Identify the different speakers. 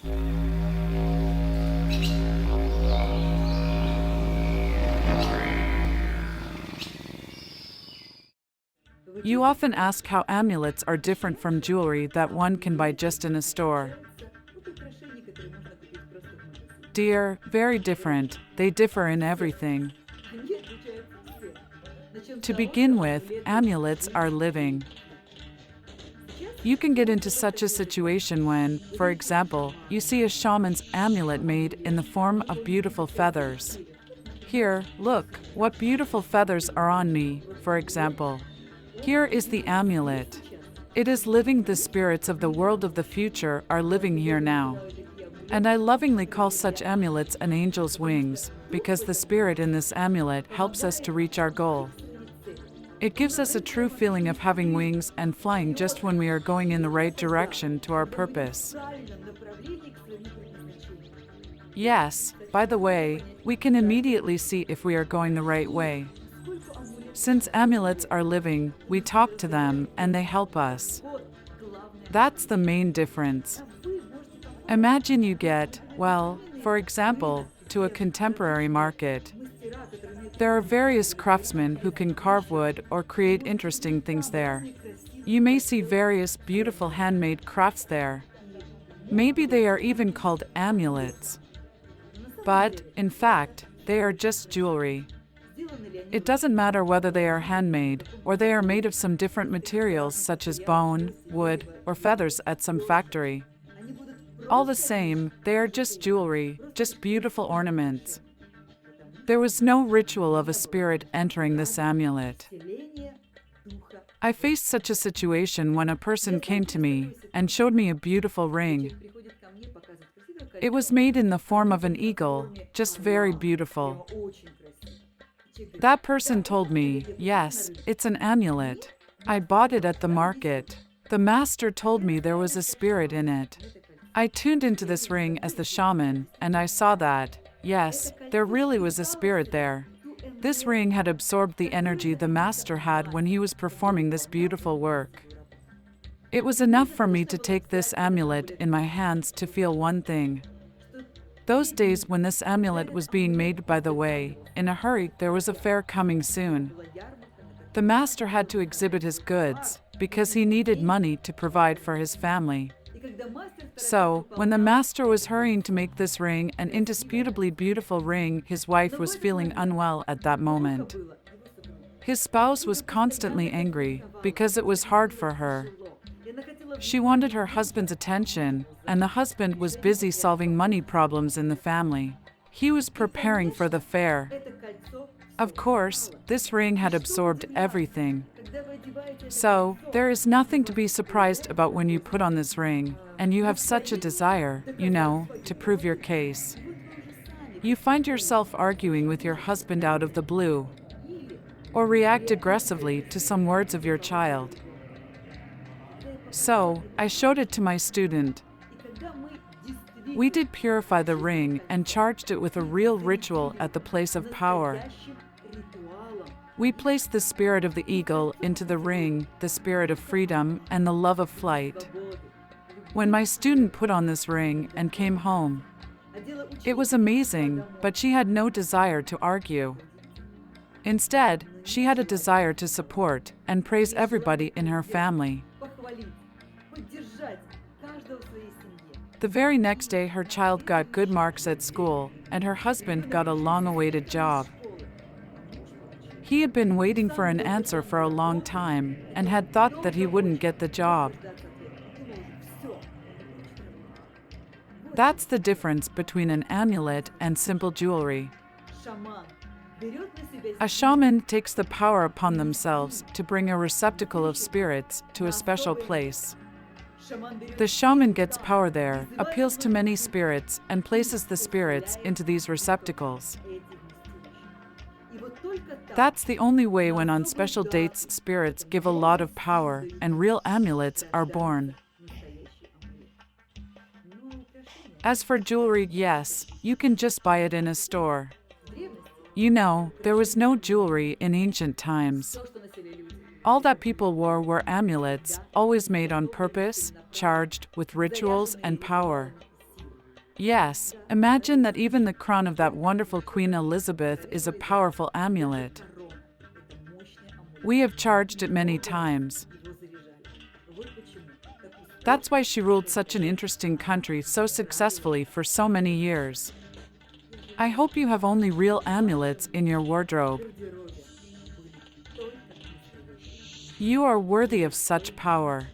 Speaker 1: You often ask how amulets are different from jewelry that one can buy just in a store. Dear, very different. They differ in everything. To begin with, amulets are living. You can get into such a situation when, for example, you see a shaman's amulet made in the form of beautiful feathers. Here, look, what beautiful feathers are on me, for example. Here is the amulet. It is living. The spirits of the world of the future are living here now. And I lovingly call such amulets an angel's wings, because the spirit in this amulet helps us to reach our goal. It gives us a true feeling of having wings and flying just when we are going in the right direction to our purpose. Yes, by the way, we can immediately see if we are going the right way. Since amulets are living, we talk to them and they help us. That's the main difference. Imagine you get, well, for example, to a contemporary market. There are various craftsmen who can carve wood or create interesting things there. You may see various beautiful handmade crafts there. Maybe they are even called amulets. But, in fact, they are just jewelry. It doesn't matter whether they are handmade, or they are made of some different materials such as bone, wood, or feathers at some factory. All the same, they are just jewelry, just beautiful ornaments. There was no ritual of a spirit entering this amulet. I faced such a situation when a person came to me and showed me a beautiful ring. It was made in the form of an eagle, just very beautiful. That person told me, yes, it's an amulet. I bought it at the market. The master told me there was a spirit in it. I tuned into this ring as the shaman, and I saw that, yes, there really was a spirit there. This ring had absorbed the energy the master had when he was performing this beautiful work. It was enough for me to take this amulet in my hands to feel one thing. Those days when this amulet was being made, by the way, in a hurry, there was a fair coming soon. The master had to exhibit his goods, because he needed money to provide for his family. So, when the master was hurrying to make this ring, an indisputably beautiful ring, his wife was feeling unwell at that moment. His spouse was constantly angry, because it was hard for her. She wanted her husband's attention, and the husband was busy solving money problems in the family. He was preparing for the fair. Of course, this ring had absorbed everything. So, there is nothing to be surprised about when you put on this ring, and you have such a desire, to prove your case. You find yourself arguing with your husband out of the blue, or react aggressively to some words of your child. So, I showed it to my student. We did purify the ring and charged it with a real ritual at the place of power. We placed the spirit of the eagle into the ring, the spirit of freedom and the love of flight. When my student put on this ring and came home, it was amazing, but she had no desire to argue. Instead, she had a desire to support and praise everybody in her family. The very next day, her child got good marks at school, and her husband got a long-awaited job. He had been waiting for an answer for a long time, and had thought that he wouldn't get the job. That's the difference between an amulet and simple jewelry. A shaman takes the power upon themselves to bring a receptacle of spirits to a special place. The shaman gets power there, appeals to many spirits, and places the spirits into these receptacles. That's the only way when on special dates spirits give a lot of power and real amulets are born. As for jewelry, yes, you can just buy it in a store. There was no jewelry in ancient times. All that people wore were amulets, always made on purpose, charged with rituals and power. Yes, imagine that even the crown of that wonderful Queen Elizabeth is a powerful amulet. We have charged it many times. That's why she ruled such an interesting country so successfully for so many years. I hope you have only real amulets in your wardrobe. You are worthy of such power.